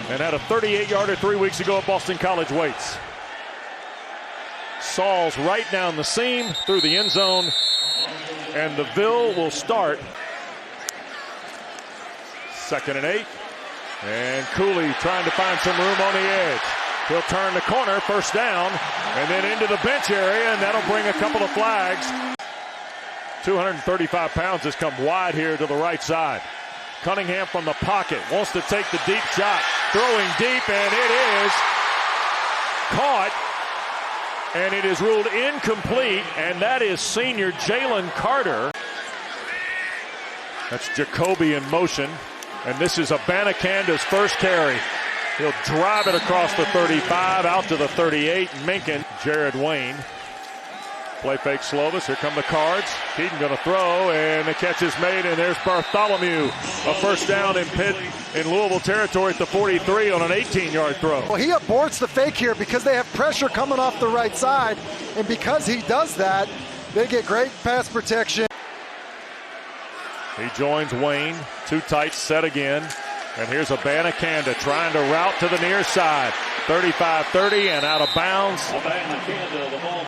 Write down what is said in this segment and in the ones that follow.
and had a 38-yarder 3 weeks ago at Boston College weights. Saul's right down the seam through the end zone, and the Ville will start. 2nd and 8, and Cooley trying to find some room on the edge. He'll turn the corner, first down, and then into the bench area, and that'll bring a couple of flags. 235 pounds has come wide here to the right side. Cunningham from the pocket wants to take the deep shot, throwing deep, and it is caught, and it is ruled incomplete, and that is senior Jalen Carter. That's Jacoby in motion, and this is Abanakanda's first carry. He'll drive it across the 35, out to the 38. Minkin, Jared Wayne. Play fake Slovis. Here come the Cards. Keaton going to throw, and the catch is made, and there's Bartholomew. A first down in Pitt in Louisville territory at the 43 on an 18-yard throw. Well, he aborts the fake here because they have pressure coming off the right side, and because he does that, they get great pass protection. He joins Wayne. Too tight, set again. And here's Abanikanda trying to route to the near side. 35-30 and out of bounds.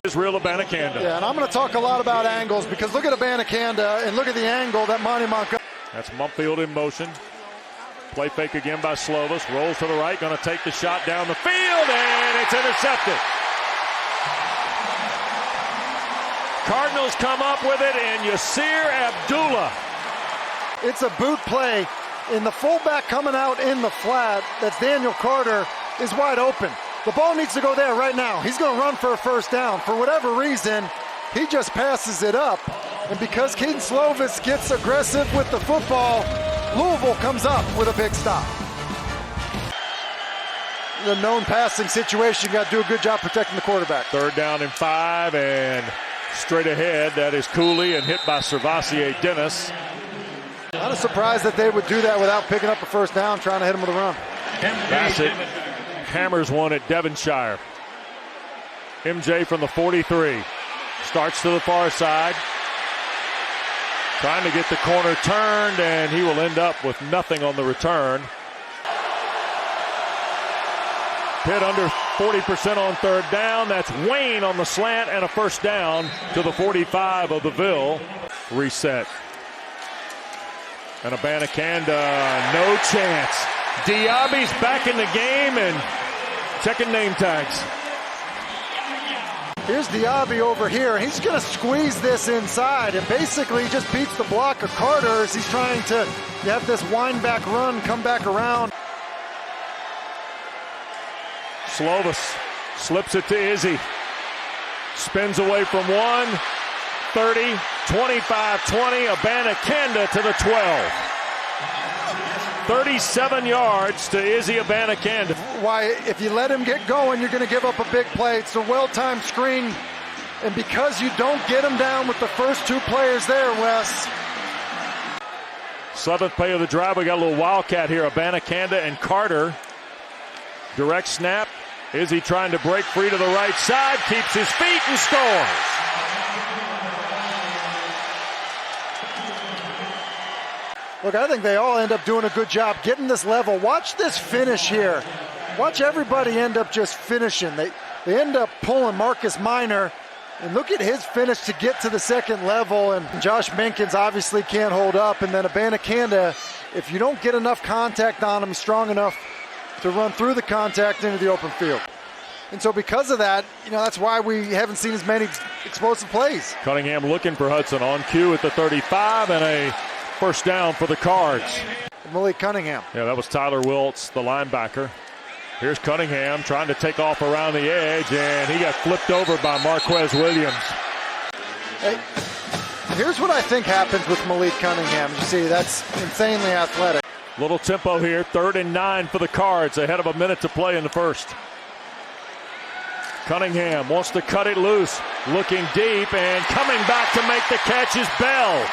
Is real Abanikanda. Yeah, and I'm going to talk a lot about angles because look at Abanikanda and look at the angle that Monty Montgomery. That's Mumfield in motion. Play fake again by Slovis. Rolls to the right, going to take the shot down the field, and it's intercepted. Cardinals come up with it, and Yasir Abdullah. It's a boot play. In the fullback coming out in the flat, that's Daniel Carter, is wide open. The ball needs to go there right now. He's going to run for a first down. For whatever reason, he just passes it up. And because Keaton Slovis gets aggressive with the football, Louisville comes up with a big stop. The known passing situation, you got to do a good job protecting the quarterback. 3rd down and 5, and straight ahead, that is Cooley and hit by Servassier Dennis. Not surprised that they would do that without picking up a first down, trying to hit him with a run. Bassett hammers one at Devonshire. MJ from the 43. Starts to the far side. Trying to get the corner turned, and he will end up with nothing on the return. Pitt under 40% on 3rd down. That's Wayne on the slant and a first down to the 45 of the Ville. Reset. And Abanikanda, no chance. Diaby's back in the game and checking name tags. Here's Diaby over here. He's going to squeeze this inside, and basically just beats the block of Carter as he's trying to have this wind back run, come back around. Slovis slips it to Izzy. Spins away from 1. 30, 25, 20, Abanikanda to the 12. 37 yards to Izzy Abanikanda. Why, if you let him get going, you're going to give up a big play. It's a well-timed screen, and because you don't get him down with the first 2 players there, Wes. 7th play of the drive, we got a little wildcat here. Abanikanda and Carter. Direct snap. Izzy trying to break free to the right side, keeps his feet and scores. Look, I think they all end up doing a good job getting this level. Watch this finish here. Watch everybody end up just finishing. They end up pulling Marcus Minor, and look at his finish to get to the 2nd level. And Josh Minkins obviously can't hold up. And then Abanikanda, if you don't get enough contact on him, he's strong enough to run through the contact into the open field. And so because of that, that's why we haven't seen as many explosive plays. Cunningham looking for Hudson on cue at the 35, and a first down for the Cards. Malik Cunningham. Yeah, that was Tyler Wiltz, the linebacker. Here's Cunningham trying to take off around the edge, and he got flipped over by Marquez Williams. Hey, here's what I think happens with Malik Cunningham. You see, that's insanely athletic. Little tempo here, 3rd and 9 for the Cards, ahead of a minute to play in the first. Cunningham wants to cut it loose, looking deep, and coming back to make the catch is Bell.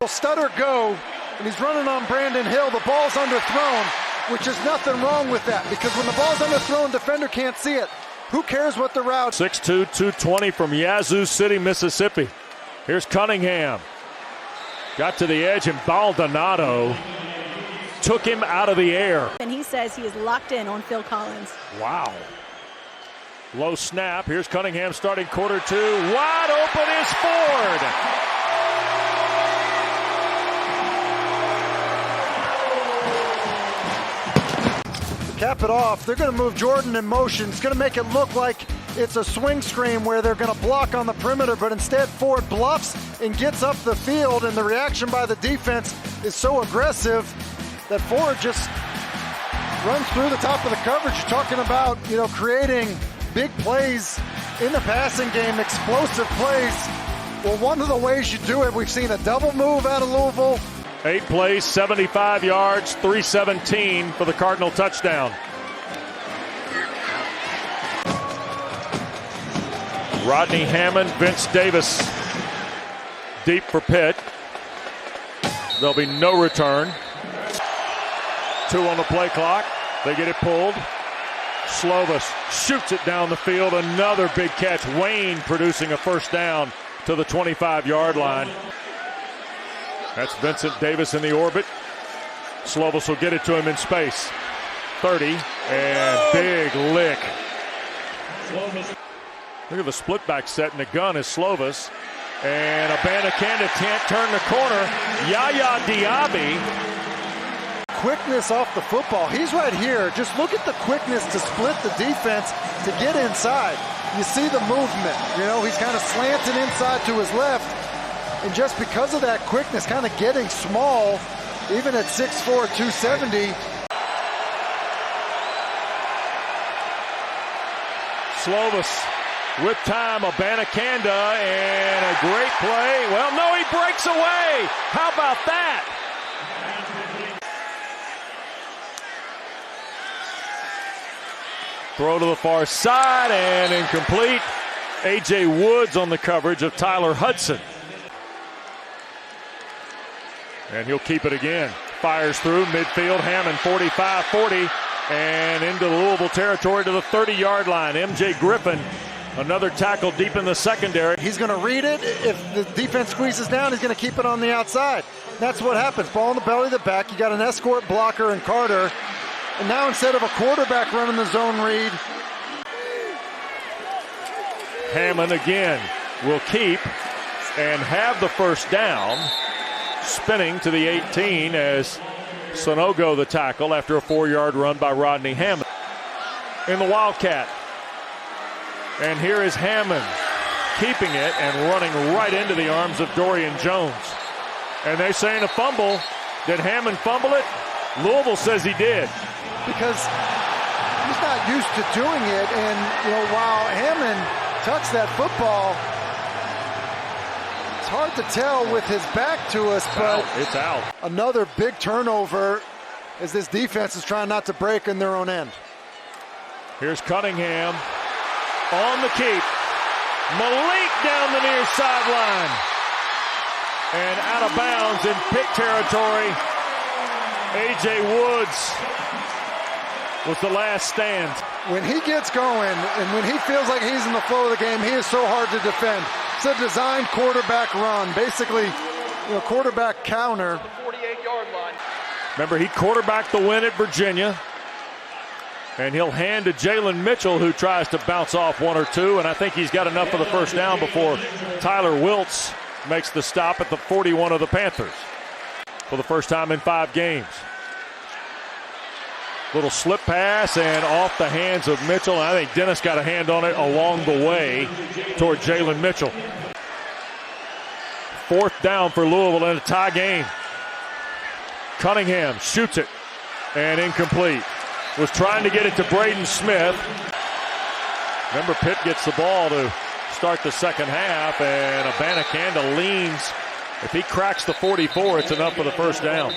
Stutter go, and he's running on Brandon Hill. The ball's underthrown, which is nothing wrong with that, because when the ball's underthrown, defender can't see it. Who cares what the route? 6'2", 220 from Yazoo City, Mississippi. Here's Cunningham. Got to the edge, and Baldonado took him out of the air. And he says he is locked in on Phil Collins. Wow. Low snap. Here's Cunningham starting quarter two. Wide open is Ford. To cap it off, they're going to move Jordan in motion. It's going to make it look like it's a swing screen where they're going to block on the perimeter, but instead Ford bluffs and gets up the field, and the reaction by the defense is so aggressive that Ford just runs through the top of the coverage. You're talking about, creating big plays in the passing game, explosive plays. Well, one of the ways you do it, we've seen a double move out of Louisville. 8 plays, 75 yards, 317 for the Cardinal touchdown. Rodney Hammond, Vince Davis deep for Pitt. There'll be no return. 2 on the play clock. They get it pulled. Slovis shoots it down the field. Another big catch. Wayne producing a first down to the 25-yard line. That's Vincent Davis in the orbit. Slovis will get it to him in space. 30, and big lick. Look at the split back set in the gun is Slovis. And Abanikanda can't turn the corner. Yaya Diaby. Quickness off the football. He's right here. Just look at the quickness to split the defense to get inside. You see the movement. He's kind of slanting inside to his left. And just because of that quickness, kind of getting small, even at 6'4", 270. Slovis with time, Abanikanda, and a great play. Well, no, he breaks away. How about that? Throw to the far side and incomplete. A.J. Woods on the coverage of Tyler Hudson. And he'll keep it again. Fires through midfield. Hammond 45-40 and into Louisville territory to the 30-yard line. M.J. Griffin, another tackle deep in the secondary. He's going to read it. If the defense squeezes down, he's going to keep it on the outside. That's what happens. Ball in the belly of the back. You got an escort blocker in Carter. And now instead of a quarterback running the zone read, Hammond again will keep and have the first down. Spinning to the 18 as Sonogo the tackle after a 4-yard run by Rodney Hammond. In the Wildcat. And here is Hammond keeping it and running right into the arms of Dorian Jones. And they're saying a fumble. Did Hammond fumble it? Louisville says he did. Because he's not used to doing it. And, while Hammond touched that football, it's hard to tell with his back to us, but it's out. Another big turnover as this defense is trying not to break in their own end. Here's Cunningham on the keep. Malik down the near sideline. And out of bounds in Pitt territory. A.J. Woods was the last stand. When he gets going and when he feels like he's in the flow of the game, he is so hard to defend. It's a designed quarterback run, basically, quarterback counter. 48-yard line. Remember, he quarterbacked the win at Virginia. And he'll hand to Jalen Mitchell, who tries to bounce off 1 or 2. And I think he's got enough for the first down before Tyler Wiltz makes the stop at the 41 of the Panthers for the first time in 5 games. Little slip pass and off the hands of Mitchell. I think Dennis got a hand on it along the way toward Jalen Mitchell. 4th down for Louisville in a tie game. Cunningham shoots it and incomplete. Was trying to get it to Braden Smith. Remember, Pitt gets the ball to start the second half, and Abanikanda leans. If he cracks the 44, it's enough for the first down.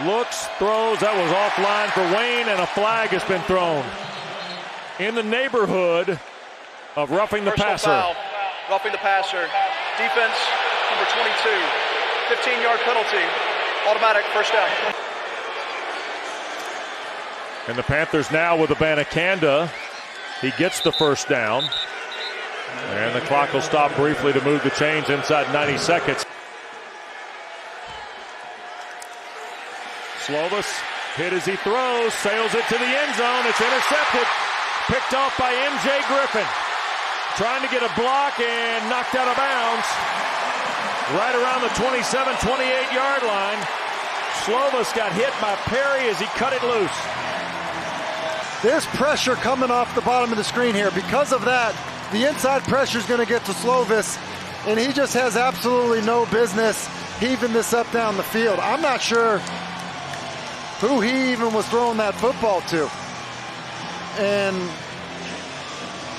Looks, throws, that was offline for Wayne, and a flag has been thrown. In the neighborhood of roughing the Personal passer. Foul, roughing the passer. Defense, number 22. 15-yard penalty. Automatic first down. And the Panthers now with Abanikanda. He gets the first down. And the clock will stop briefly to move the chains inside 90 seconds. Slovis hit as he throws, sails it to the end zone. It's intercepted, picked off by MJ Griffin. Trying to get a block and knocked out of bounds. Right around the 27, 28-yard line. Slovis got hit by Perry as he cut it loose. There's pressure coming off the bottom of the screen here. Because of that, the inside pressure is going to get to Slovis, and he just has absolutely no business heaving this up down the field. I'm not sure who he even was throwing that football to. And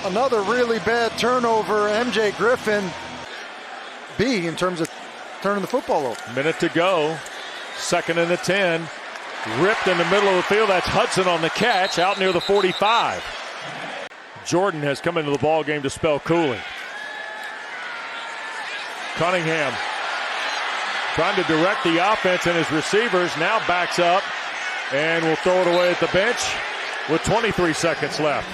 another really bad turnover. MJ Griffin B in terms of turning the football over. Minute to go. 2nd and 10. Ripped in the middle of the field. That's Hudson on the catch out near the 45. Jordan has come into the ball game to spell cooling. Cunningham trying to direct the offense, and his receivers now backs up and will throw it away at the bench with 23 seconds left.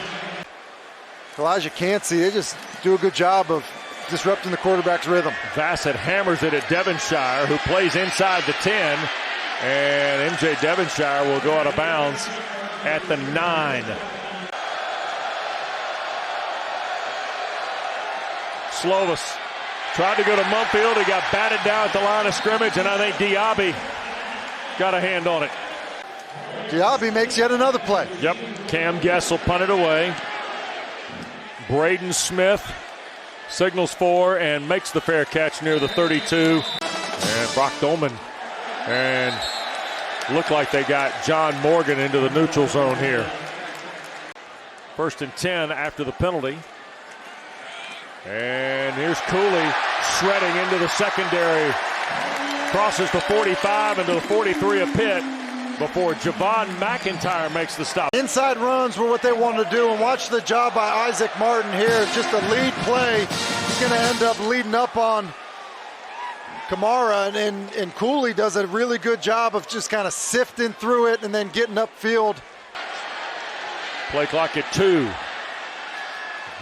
Elijah Cansey, they just do a good job of disrupting the quarterback's rhythm. Bassett hammers it at Devonshire, who plays inside the 10. And MJ Devonshire will go out of bounds at the 9. Slovis tried to go to Mumfield. He got batted down at the line of scrimmage, and I think Diaby got a hand on it. Diaby makes yet another play. Yep. Cam Gessel punted away. Braden Smith signals for and makes the fair catch near the 32. And Brock Dolman. And looked like they got John Morgan into the neutral zone here. 1st and 10 after the penalty. And here's Cooley shredding into the secondary. Crosses the 45 into the 43 of Pitt before Javon McIntyre makes the stop. Inside runs were what they wanted to do, and watch the job by Isaac Martin here. Just a lead play. He's going to end up leading up on Kamara, and Cooley does a really good job of just kind of sifting through it and then getting upfield. Play clock at 2.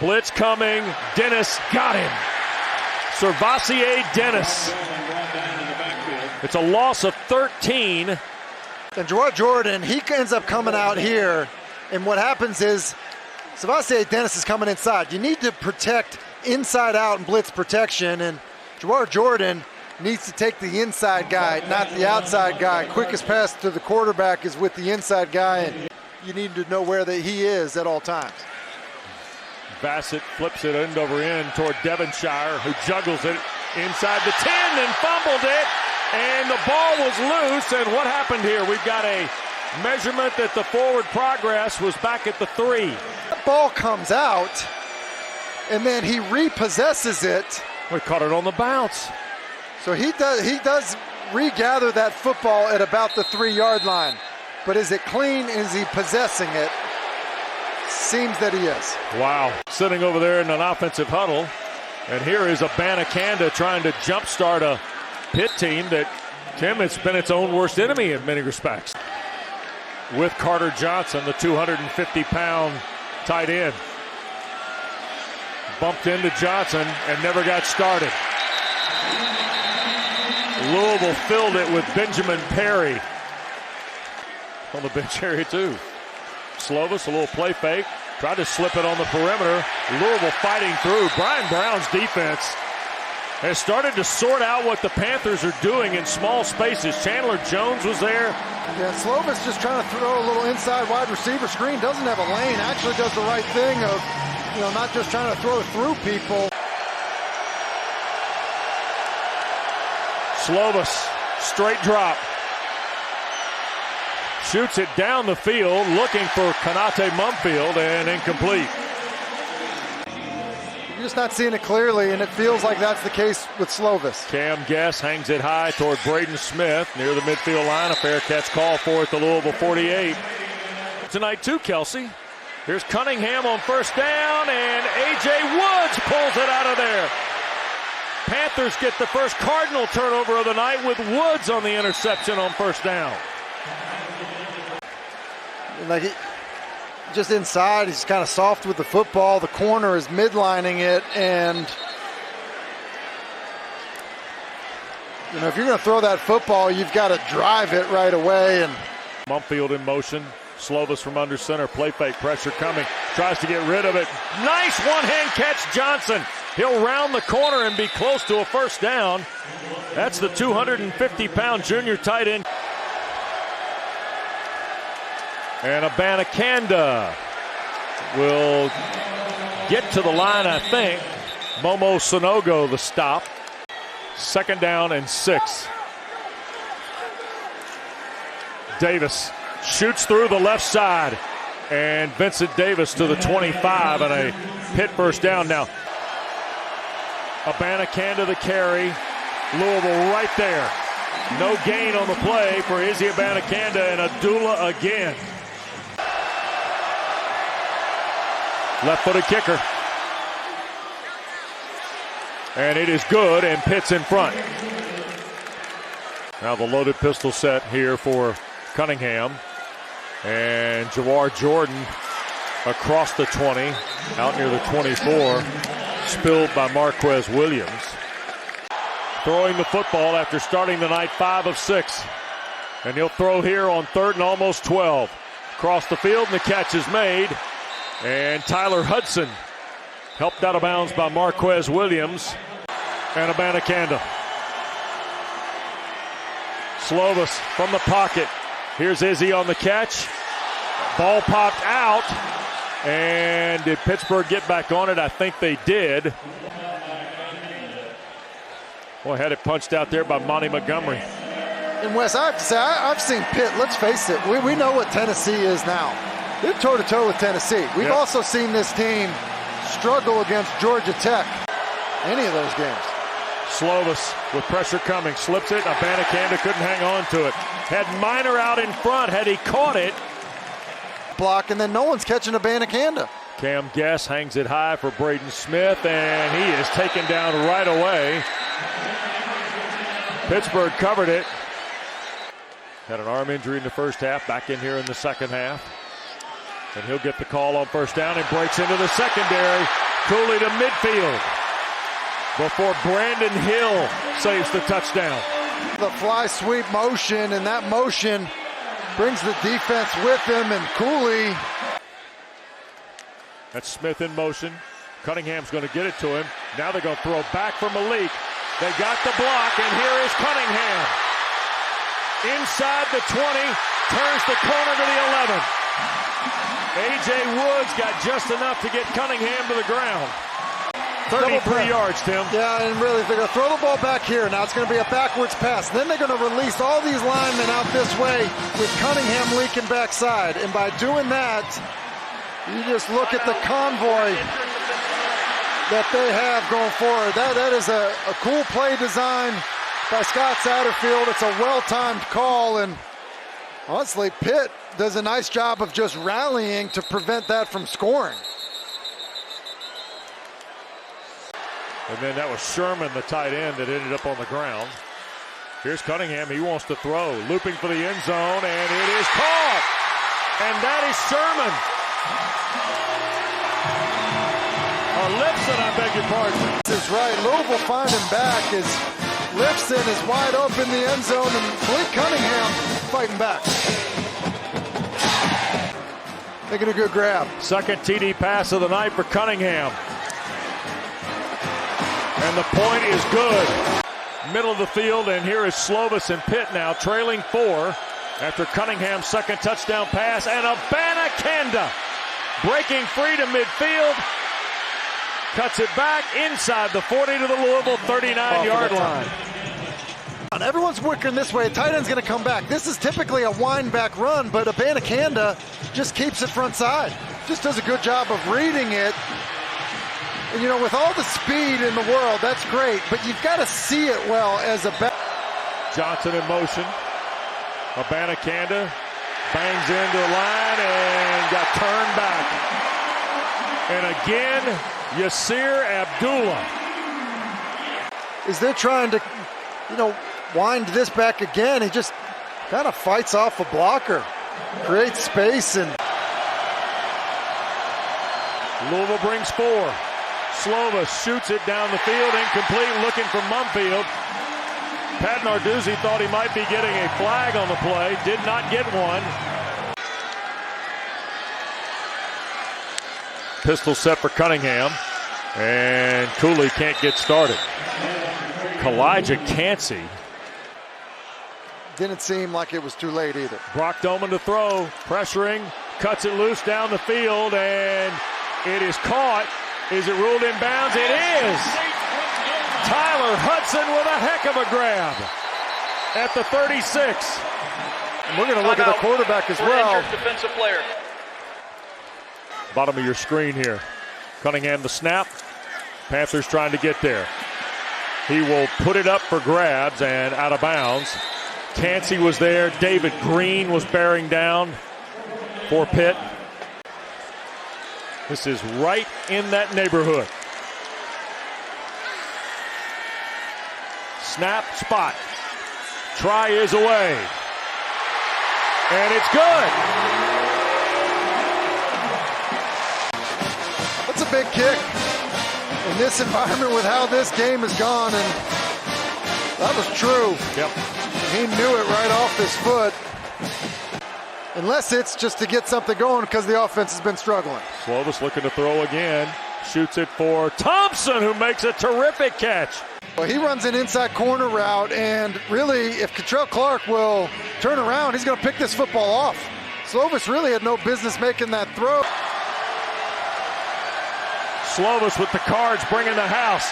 Blitz coming. Dennis got him. Servassier Dennis. It's a loss of 13. And Jawar Jordan, he ends up coming out here, and what happens is Servassier Dennis is coming inside. You need to protect inside out and blitz protection, and Jawar Jordan needs to take the inside guy, not the outside guy. Quickest pass to the quarterback is with the inside guy, and you need to know where he is at all times. Bassett flips it end over end toward Devonshire, who juggles it inside the 10 and fumbled it, and the ball was loose. And what happened here? We've got a measurement that the forward progress was back at the 3. The ball comes out, and then he repossesses it. We caught it on the bounce. So he does regather that football at about the 3-yard line. But is it clean? Is he possessing it? Seems that he is. Wow. Sitting over there in an offensive huddle. And here is Abanikanda trying to jumpstart a Pitt team that, Tim, it's been its own worst enemy in many respects. With Carter Johnson, the 250-pound tight end. Bumped into Johnson and never got started. Louisville filled it with Benjamin Perry on the bench area too. Slovis, a little play fake, tried to slip it on the perimeter. Louisville fighting through. Brian Brown's defense has started to sort out what the Panthers are doing in small spaces. Chandler Jones was there. Yeah, Slovis just trying to throw a little inside wide receiver screen. Doesn't have a lane. Actually does the right thing of, not just trying to throw through people. Slovis, straight drop. Shoots it down the field, looking for Konate Mumfield, and incomplete. You're just not seeing it clearly, and it feels like that's the case with Slovis. Cam Guess hangs it high toward Braden Smith near the midfield line. A fair catch call for it, the Louisville 48. Tonight too, Kelsey. Here's Cunningham on 1st down, and A.J. Woods pulls it out of there. Panthers get the first Cardinal turnover of the night with Woods on the interception on 1st down. just inside. He's kind of soft with the football. The corner is midlining it, and you know, if you're going to throw that football, you've got to drive it right away. And Mumfield in motion. Slovis from under center. Play fake, pressure coming. Tries to get rid of it. Nice one-hand catch, Johnson. He'll round the corner and be close to a first down. That's the 250-pound junior tight end. And Abanikanda will get to the line, I think. Momo Sonogo the stop. 2nd down and 6. Davis shoots through the left side. And Vincent Davis to the 25 and a Pitt first down. Now, Abanikanda the carry. Louisville right there. No gain on the play for Izzy Abanikanda, and Abdullah again. Left-footed kicker. And it is good, and Pitt's in front. Now the loaded pistol set here for Cunningham. And Jawar Jordan across the 20, out near the 24. Spilled by Marquez Williams. Throwing the football after starting the night 5 of 6. And he'll throw here on 3rd and almost 12. Across the field, and the catch is made. And Tyler Hudson helped out of bounds by Marquez Williams. And Abanikanda. Slovis from the pocket. Here's Izzy on the catch. Ball popped out. And did Pittsburgh get back on it? I think they did. Boy, had it punched out there by Monty Montgomery. And Wes, I have to say, I've seen Pitt. Let's face it, we know what Tennessee is now. They're toe-to-toe with Tennessee. We've also seen this team struggle against Georgia Tech. Any of those games. Slovis with pressure coming, slips it. Abanikanda couldn't hang on to it. Had Minor out in front. Had he caught it. Block, and then no one's catching Abanikanda. Cam Guess hangs it high for Braden Smith, and he is taken down right away. Pittsburgh covered it. Had an arm injury in the first half, back in here in the second half. And he'll get the call on first down and breaks into the secondary. Cooley to midfield before Brandon Hill saves the touchdown. The fly sweep motion, and that motion brings the defense with him, and Cooley. That's Smith in motion. Cunningham's going to get it to him. Now they're going to throw back for Malik. They got the block, and here is Cunningham. Inside the 20, turns the corner to the 11. A.J. Woods got just enough to get Cunningham to the ground. 33 yards, Tim. Yeah, and really, they're going to throw the ball back here. Now it's going to be a backwards pass. Then they're going to release all these linemen out this way with Cunningham leaking backside. And by doing that, you just look at the convoy that they have going forward. That is a cool play design by Scott Satterfield. It's a well-timed call, and honestly, Pitt does a nice job of just rallying to prevent that from scoring. And then that was Sherman, the tight end, that ended up on the ground. Here's Cunningham. He wants to throw. Looping for the end zone, and it is caught. And that is Sherman. Or Lipson, I beg your pardon. This is right. Louisville find him back as Lipson is wide open in the end zone, and Malik Cunningham fighting back. Making a good grab. Second TD pass of the night for Cunningham. And the point is good. Middle of the field, and here is Slovis and Pitt now trailing 4 after Cunningham's second touchdown pass. And Abanikanda breaking free to midfield. Cuts it back inside the 40 to the Louisville 39-yard line. And everyone's working this way. Tight end's going to come back. This is typically a wind back run, but Abanikanda just keeps it front side. Just does a good job of reading it. And, you know, with all the speed in the world, that's great, but you've got to see it well as a back. Johnson in motion. Abanikanda bangs into the line and got turned back. And again, Yasir Abdullah. Is they're trying to, you know, wind this back again. He just kind of fights off a blocker, creates space, and Louisville brings 4. Slovis shoots it down the field, incomplete, looking for Mumfield. Pat Narduzzi thought he might be getting a flag on the play, did not get one. Pistol set for Cunningham, and Cooley can't get started. Kalijah Cansey. Didn't seem like it was too late either. Brock Doman to throw, pressuring, cuts it loose down the field, and it is caught. Is it ruled in bounds? It is! Tyler Hudson with a heck of a grab at the 36. And we're going to look at the quarterback as well. Defensive player. Bottom of your screen here. Cunningham the snap. Panthers trying to get there. He will put it up for grabs and out of bounds. Cansey was there. David Green was bearing down for Pitt. This is right in that neighborhood. Snap, spot. Try is away. And it's good. That's a big kick in this environment with how this game has gone, and that was true. Yep. He knew it right off his foot. Unless it's just to get something going because the offense has been struggling. Slovis looking to throw again. Shoots it for Thompson, who makes a terrific catch. Well, he runs an inside corner route, and really, if Kei'Trel Clark will turn around, he's going to pick this football off. Slovis really had no business making that throw. Slovis with the Cards bringing the house.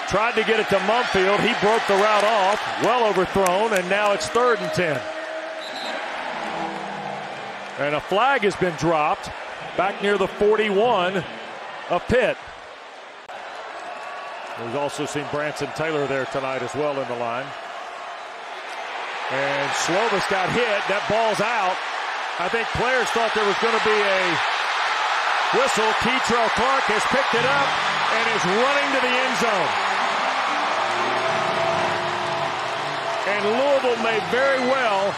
Tried to get it to Mumfield. He broke the route off. Well overthrown, and now it's 3rd and 10. And a flag has been dropped back near the 41 of Pitt. We've also seen Branson Taylor there tonight as well in the line. And Slovis got hit. That ball's out. I think players thought there was going to be a whistle. Kei'Trel Clark has picked it up and is running to the end zone. And Louisville may very well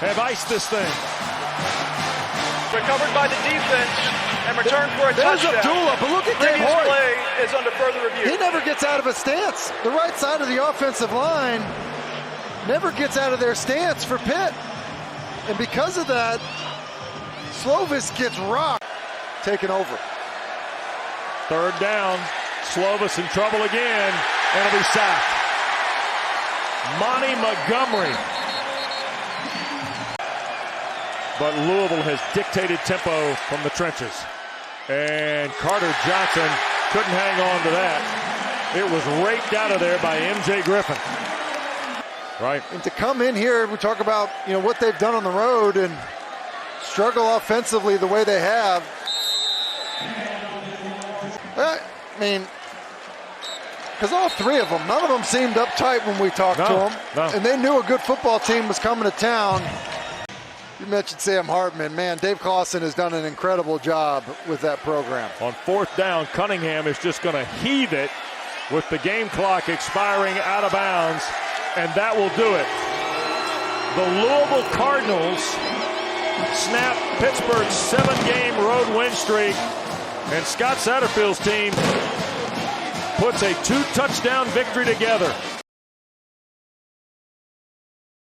have iced this thing. Recovered by the defense and returned for a There's touchdown. Abdullah, but look at that Previous horn. play is under further review. He never gets out of a stance. The right side of the offensive line never gets out of their stance for Pitt. And because of that, Slovis gets rocked. Taken over. 3rd down. Slovis in trouble again, and he'll be sacked. Monty Montgomery. But Louisville has dictated tempo from the trenches. And Carter Johnson couldn't hang on to that. It was raked out of there by M.J. Griffin. Right. And to come in here, we talk about, what they've done on the road and struggle offensively the way they have. I mean, because all 3 of them, none of them seemed uptight when we talked to them. No. And they knew a good football team was coming to town. You mentioned Sam Hartman. Man, Dave Clawson has done an incredible job with that program. On 4th down, Cunningham is just going to heave it with the game clock expiring out of bounds, and that will do it. The Louisville Cardinals snap Pittsburgh's 7-game road win streak, and Scott Satterfield's team puts a 2-touchdown victory together.